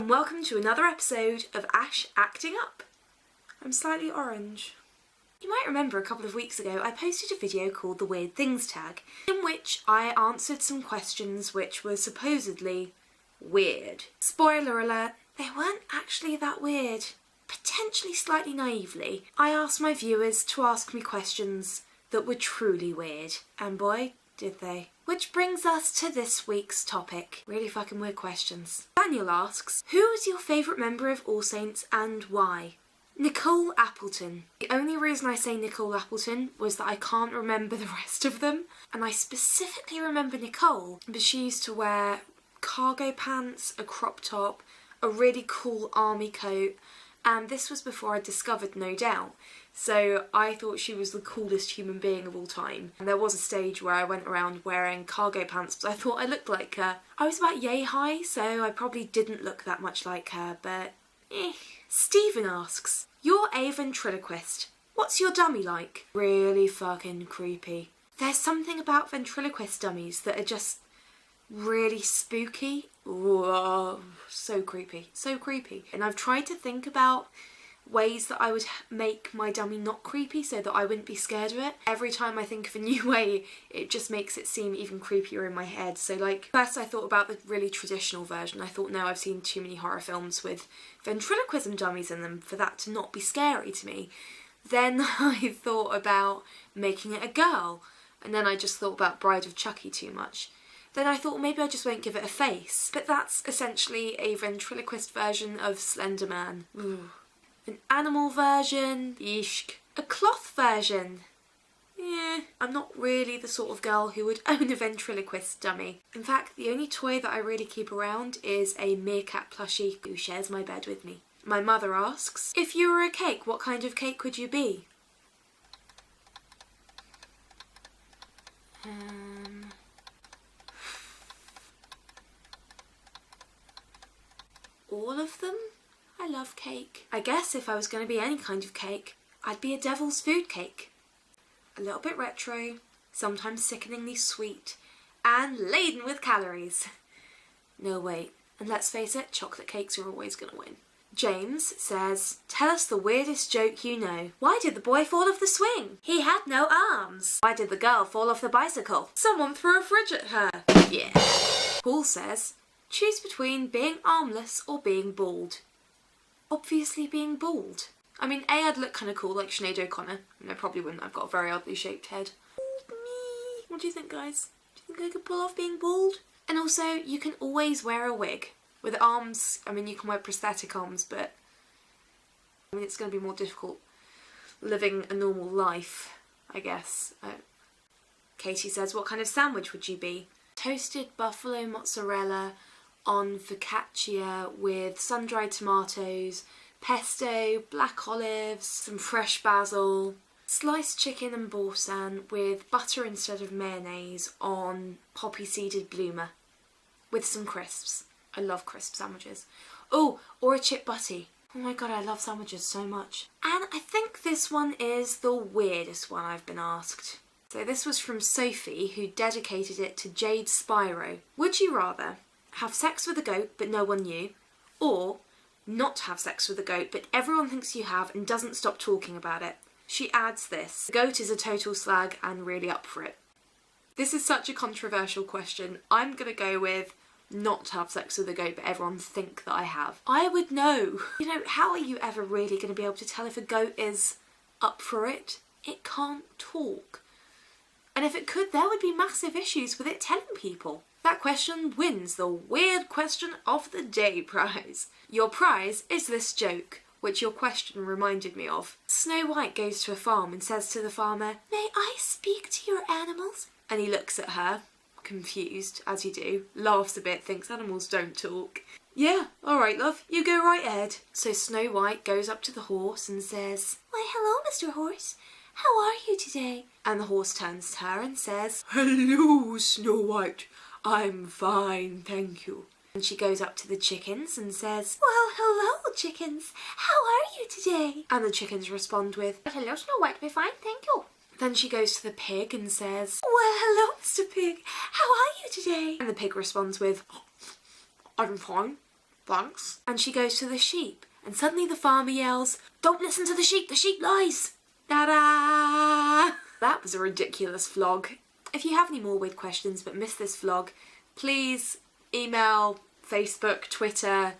and welcome to another episode of Ash Acting Up. I'm slightly orange. You might remember a couple of weeks ago I posted a video called the Weird Things Tag, in which I answered some questions which were supposedly weird. Spoiler alert, they weren't actually that weird. Potentially slightly naively, I asked my viewers to ask me questions that were truly weird, and boy, did they. Which brings us to this week's topic. Really fucking weird questions. Daniel asks, who is your favourite member of All Saints and why? Nicole Appleton. The only reason I say Nicole Appleton was that I can't remember the rest of them, and I specifically remember Nicole because she used to wear cargo pants, a crop top, a really cool army coat, and this was before I discovered No Doubt. So I thought she was the coolest human being of all time. And there was a stage where I went around wearing cargo pants because I thought I looked like her. I was about yay high, so I probably didn't look that much like her, but Stephen asks, you're a ventriloquist. What's your dummy like? Really fucking creepy. There's something about ventriloquist dummies that are just really spooky. Whoa, so creepy, so creepy. And I've tried to think about ways that I would make my dummy not creepy so that I wouldn't be scared of it. Every time I think of a new way, it just makes it seem even creepier in my head. So like, first I thought about the really traditional version. I thought, no, I've seen too many horror films with ventriloquism dummies in them for that to not be scary to me. Then I thought about making it a girl, and then I just thought about Bride of Chucky too much. Then I thought maybe I just won't give it a face, but that's essentially a ventriloquist version of Slender Man. Ooh. An animal version, yeesh. A cloth version, yeah. I'm not really the sort of girl who would own a ventriloquist dummy. In fact, the only toy that I really keep around is a meerkat plushie who shares my bed with me. My mother asks, if you were a cake, what kind of cake would you be? All of them? I love cake. I guess if I was going to be any kind of cake, I'd be a devil's food cake. A little bit retro, sometimes sickeningly sweet, and laden with calories. No, wait, and let's face it, chocolate cakes are always going to win. James says, tell us the weirdest joke you know. Why did the boy fall off the swing? He had no arms. Why did the girl fall off the bicycle? Someone threw a fridge at her. Yeah. Paul says, choose between being armless or being bald. Obviously being bald. I mean, A, I'd look kind of cool like Sinead O'Connor, and I probably wouldn't. I've got a very oddly shaped head. Me. What do you think, guys? Do you think I could pull off being bald? And also, you can always wear a wig. With arms, I mean, you can wear prosthetic arms, but I mean, it's going to be more difficult living a normal life, I guess. Katie says, what kind of sandwich would you be? Toasted buffalo mozzarella on focaccia with sun-dried tomatoes, pesto, black olives, some fresh basil, sliced chicken and boursin with butter instead of mayonnaise on poppy-seeded bloomer with some crisps. I love crisp sandwiches. Oh, or a chip butty. Oh my god, I love sandwiches so much. And I think this one is the weirdest one I've been asked. So this was from Sophie, who dedicated it to Jade Spyro. Would you rather have sex with a goat but no one knew, or not have sex with a goat but everyone thinks you have and doesn't stop talking about it? She adds this, the goat is a total slag and really up for it. This is such a controversial question. I'm gonna go with not have sex with a goat but everyone think that I have. I would know. You know, how are you ever really gonna be able to tell if a goat is up for it? It can't talk. And if it could, there would be massive issues with it telling people. That question wins the Weird Question of the Day prize. Your prize is this joke, which your question reminded me of. Snow White goes to a farm and says to the farmer, may I speak to your animals? And he looks at her, confused, as you do, laughs a bit, thinks animals don't talk. Yeah, alright love, you go right ahead. So Snow White goes up to the horse and says, why hello Mr. Horse, how are you today? And the horse turns to her and says, hello Snow White. I'm fine, thank you. And she goes up to the chickens and says, well, hello, chickens. How are you today? And the chickens respond with, hello, Snow White, we're fine, thank you. Then she goes to the pig and says, well, hello, Mr. Pig. How are you today? And the pig responds with, I'm fine, Thanks. And she goes to the sheep, and suddenly the farmer yells, "Don't listen to the sheep lies!" Ta-da! That was a ridiculous vlog. If you have any more weird questions but missed this vlog, please email, Facebook, Twitter,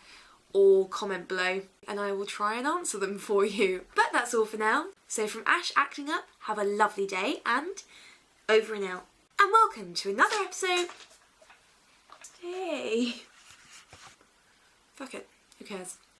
or comment below, and I will try and answer them for you. But that's all for now. So from Ash Acting Up, have a lovely day, and over and out. And welcome to another episode. Hey. Fuck it. Who cares?